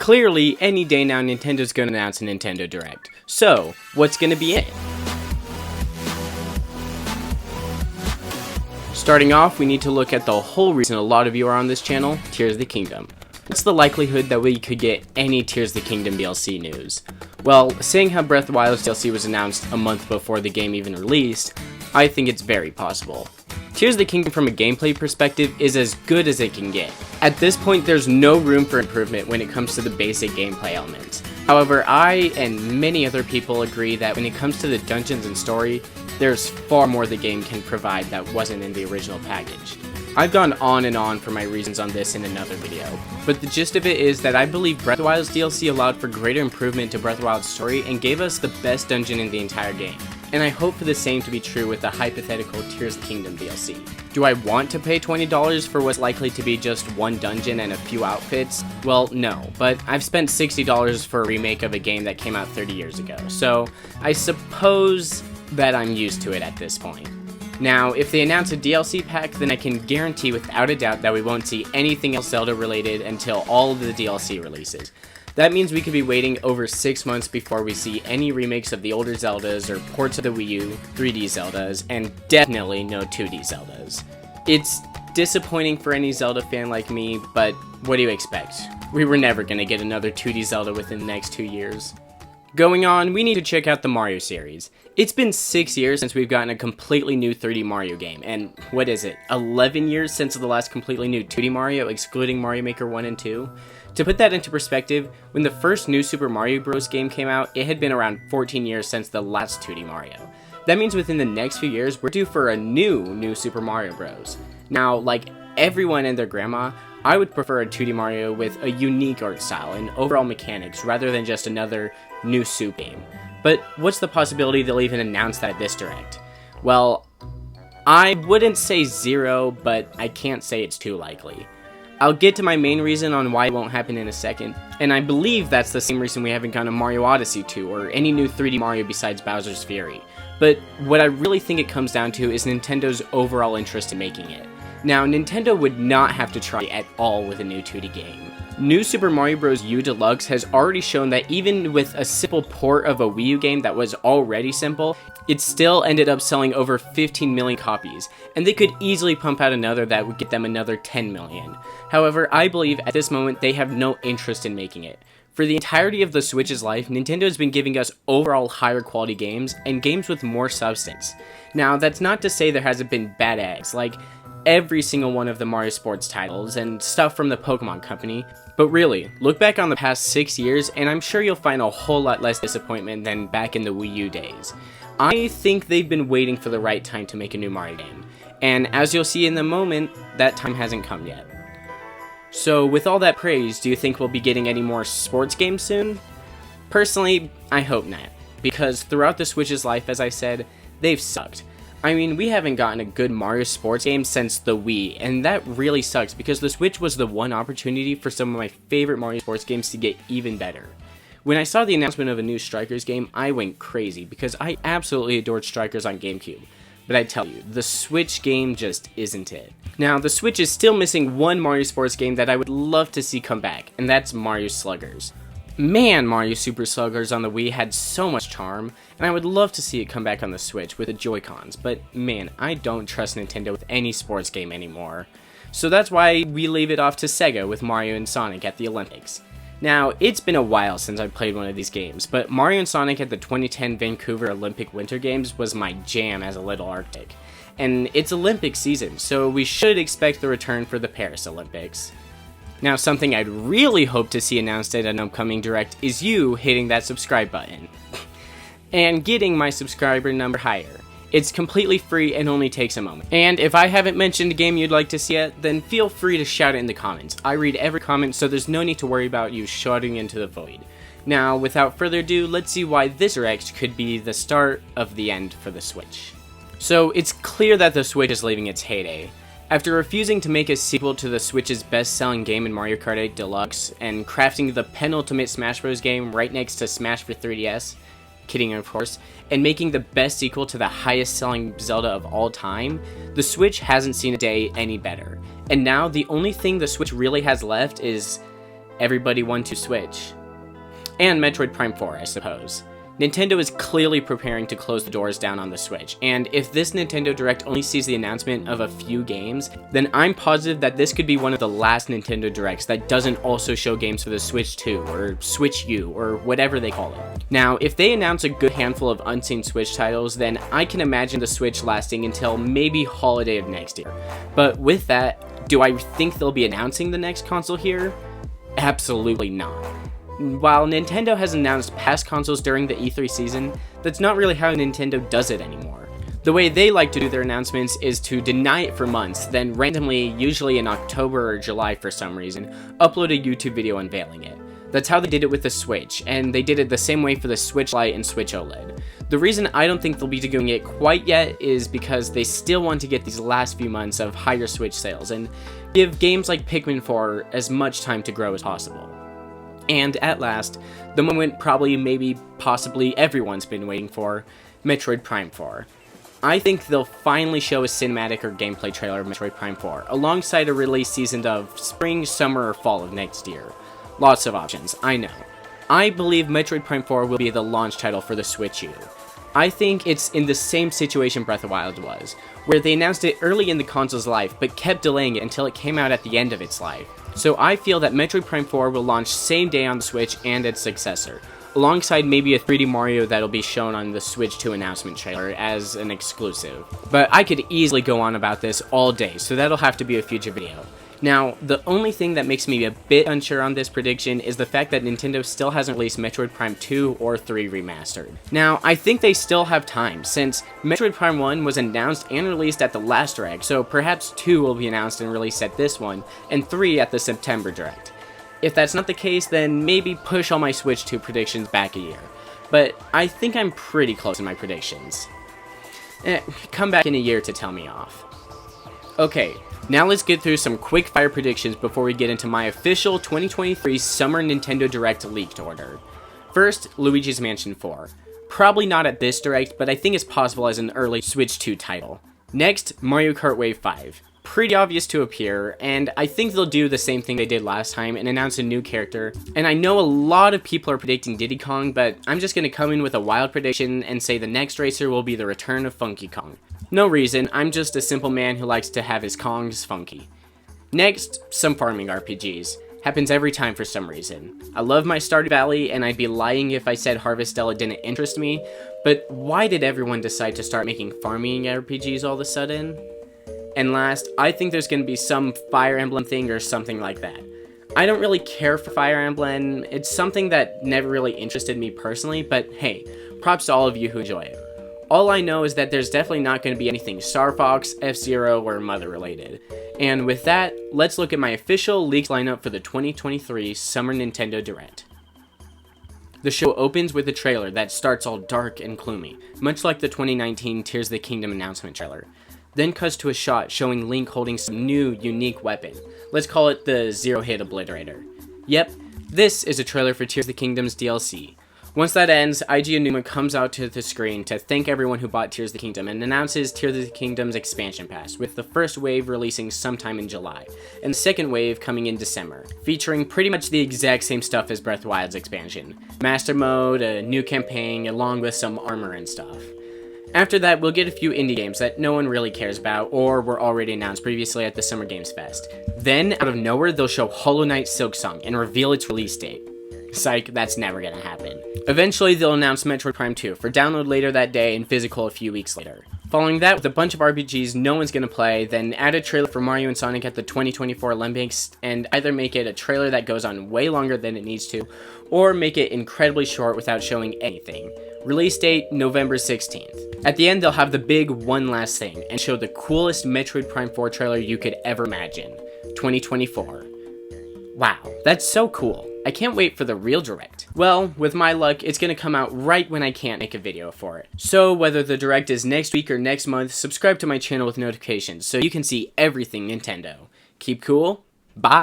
Clearly, any day now Nintendo's gonna announce a Nintendo Direct. So, what's gonna be in it? Starting off, we need to look at the whole reason a lot of you are on this channel, Tears of the Kingdom. What's the likelihood that we could get any Tears of the Kingdom DLC news? Well, seeing how Breath of the Wild's DLC was announced a month before the game even released, I think it's very possible. Tears of the Kingdom from a gameplay perspective is as good as it can get. At this point, there's no room for improvement when it comes to the basic gameplay elements. However, I and many other people agree that when it comes to the dungeons and story, there's far more the game can provide that wasn't in the original package. I've gone on and on for my reasons on this in another video, but the gist of it is that I believe Breath of the Wild's DLC allowed for greater improvement to Breath of the Wild's story and gave us the best dungeon in the entire game. And I hope for the same to be true with the hypothetical Tears of the Kingdom DLC. Do I want to pay $20 for what's likely to be just one dungeon and a few outfits? Well, no, but I've spent $60 for a remake of a game that came out 30 years ago, so I suppose that I'm used to it at this point. Now, if they announce a DLC pack, then I can guarantee without a doubt that we won't see anything else Zelda related until all of the DLC releases. That means we could be waiting over 6 months before we see any remakes of the older Zeldas or ports of the Wii U, 3D Zeldas, and definitely no 2D Zeldas. It's disappointing for any Zelda fan like me, but what do you expect? We were never gonna get another 2D Zelda within the next 2 years. Going on, we need to check out the Mario series. It's been 6 years since we've gotten a completely new 3D Mario game, and what is it, 11 years since the last completely new 2D Mario, excluding Mario Maker 1 and 2? To put that into perspective, when the first New Super Mario Bros. Game came out, it had been around 14 years since the last 2D Mario. That means within the next few years, we're due for a new Super Mario Bros. Now, like everyone and their grandma, I would prefer a 2D Mario with a unique art style and overall mechanics rather than just another new soup game. But what's the possibility they'll even announce that at this Direct? Well, I wouldn't say zero, but I can't say it's too likely. I'll get to my main reason on why it won't happen in a second, and I believe that's the same reason we haven't gotten a Mario Odyssey 2 or any new 3D Mario besides Bowser's Fury. But what I really think it comes down to is Nintendo's overall interest in making it. Now, Nintendo would not have to try at all with a new 2D game. New Super Mario Bros. U Deluxe has already shown that even with a simple port of a Wii U game that was already simple, it still ended up selling over 15 million copies, and they could easily pump out another that would get them another 10 million. However, I believe at this moment they have no interest in making it. For the entirety of the Switch's life, Nintendo has been giving us overall higher quality games, and games with more substance. Now, that's not to say there hasn't been bad eggs, like every single one of the Mario Sports titles and stuff from the Pokemon Company, but really, look back on the past 6 years and I'm sure you'll find a whole lot less disappointment than back in the Wii U days. I think they've been waiting for the right time to make a new Mario game, and as you'll see in the moment, that time hasn't come yet. So with all that praise, do you think we'll be getting any more sports games soon? Personally, I hope not, because throughout the Switch's life, as I said, they've sucked. I mean, we haven't gotten a good Mario sports game since the Wii, and that really sucks because the Switch was the one opportunity for some of my favorite Mario sports games to get even better. When I saw the announcement of a new Strikers game, I went crazy because I absolutely adored Strikers on GameCube. But I tell you, the Switch game just isn't it. Now, the Switch is still missing one Mario sports game that I would love to see come back, and that's Mario Sluggers. Man, Mario Super Sluggers on the Wii had so much charm, and I would love to see it come back on the Switch with the Joy-Cons, but man, I don't trust Nintendo with any sports game anymore. So that's why we leave it off to Sega with Mario and Sonic at the Olympics. Now, it's been a while since I played one of these games, but Mario and Sonic at the 2010 Vancouver Olympic Winter Games was my jam as a little Arctic. And it's Olympic season, so we should expect the return for the Paris Olympics. Now, something I'd really hope to see announced at an upcoming Direct is you hitting that subscribe button. And getting my subscriber number higher. It's completely free and only takes a moment. And if I haven't mentioned a game you'd like to see yet, then feel free to shout it in the comments. I read every comment, so there's no need to worry about you shouting into the void. Now, without further ado, let's see why this Direct could be the start of the end for the Switch. So, it's clear that the Switch is leaving its heyday. After refusing to make a sequel to the Switch's best-selling game in Mario Kart 8 Deluxe, and crafting the penultimate Smash Bros. Game right next to Smash for 3DS, kidding of course, and making the best sequel to the highest-selling Zelda of all time, the Switch hasn't seen a day any better. And now, the only thing the Switch really has left is everybody want to switch. And Metroid Prime 4, I suppose. Nintendo is clearly preparing to close the doors down on the Switch, and if this Nintendo Direct only sees the announcement of a few games, then I'm positive that this could be one of the last Nintendo Directs that doesn't also show games for the Switch 2, or Switch U, or whatever they call it. Now, if they announce a good handful of unseen Switch titles, then I can imagine the Switch lasting until maybe holiday of next year. But with that, do I think they'll be announcing the next console here? Absolutely not. While Nintendo has announced past consoles during the E3 season, that's not really how Nintendo does it anymore. The way they like to do their announcements is to deny it for months, then randomly, usually in October or July for some reason, upload a YouTube video unveiling it. That's how they did it with the Switch, and they did it the same way for the Switch Lite and Switch OLED. The reason I don't think they'll be doing it quite yet is because they still want to get these last few months of higher Switch sales, and give games like Pikmin 4 as much time to grow as possible. And at last, the moment probably, maybe, possibly everyone's been waiting for, Metroid Prime 4. I think they'll finally show a cinematic or gameplay trailer of Metroid Prime 4, alongside a release season of spring, summer, or fall of next year. Lots of options, I know. I believe Metroid Prime 4 will be the launch title for the Switch U. I think it's in the same situation Breath of the Wild was, where they announced it early in the console's life, but kept delaying it until it came out at the end of its life. So I feel that Metroid Prime 4 will launch same day on the Switch and its successor, alongside maybe a 3D Mario that'll be shown on the Switch 2 announcement trailer as an exclusive. But I could easily go on about this all day, so that'll have to be a future video. Now, the only thing that makes me a bit unsure on this prediction is the fact that Nintendo still hasn't released Metroid Prime 2 or 3 Remastered. Now, I think they still have time, since Metroid Prime 1 was announced and released at the last Direct, so perhaps 2 will be announced and released at this one, and 3 at the September Direct. If that's not the case, then maybe push all my Switch 2 predictions back a year. But I think I'm pretty close in my predictions. Come back in a year to tell me off. Okay, now let's get through some quick fire predictions before we get into my official 2023 Summer Nintendo Direct leaked order. First, Luigi's Mansion 4. Probably not at this Direct, but I think it's possible as an early Switch 2 title. Next, Mario Kart Wave 5. Pretty obvious to appear, and I think they'll do the same thing they did last time and announce a new character. And I know a lot of people are predicting Diddy Kong, but I'm just going to come in with a wild prediction and say the next racer will be the return of Funky Kong. No reason, I'm just a simple man who likes to have his Kongs funky. Next, some farming RPGs. Happens every time for some reason. I love my Stardew Valley, and I'd be lying if I said Harvestella didn't interest me, but why did everyone decide to start making farming RPGs all of a sudden? And last, I think there's going to be some Fire Emblem thing or something like that. I don't really care for Fire Emblem, it's something that never really interested me personally, but hey, props to all of you who enjoy it. All I know is that there's definitely not going to be anything Star Fox, F-Zero, or Mother related. And with that, let's look at my official leaked lineup for the 2023 Summer Nintendo Direct. The show opens with a trailer that starts all dark and gloomy, much like the 2019 Tears of the Kingdom announcement trailer. Then cuts to a shot showing Link holding some new, unique weapon. Let's call it the Zero Hit Obliterator. Yep, this is a trailer for Tears of the Kingdom's DLC. Once that ends, IG Aonuma comes out to the screen to thank everyone who bought Tears of the Kingdom and announces Tears of the Kingdom's expansion pass, with the first wave releasing sometime in July, and the second wave coming in December, featuring pretty much the exact same stuff as Breath of the Wild's expansion. Master mode, a new campaign, along with some armor and stuff. After that, we'll get a few indie games that no one really cares about, or were already announced previously at the Summer Games Fest. Then, out of nowhere, they'll show Hollow Knight Silksong and reveal its release date. Psych, that's never gonna happen. Eventually, they'll announce Metroid Prime 2 for download later that day and physical a few weeks later. Following that, with a bunch of RPGs no one's gonna play, then add a trailer for Mario and Sonic at the 2024 Olympics, and either make it a trailer that goes on way longer than it needs to, or make it incredibly short without showing anything. Release date, November 16th. At the end, they'll have the big one last thing, and show the coolest Metroid Prime 4 trailer you could ever imagine. 2024. Wow, that's so cool. I can't wait for the real Direct. Well, with my luck, it's gonna come out right when I can't make a video for it. So whether the Direct is next week or next month, subscribe to my channel with notifications so you can see everything Nintendo. Keep cool, bye!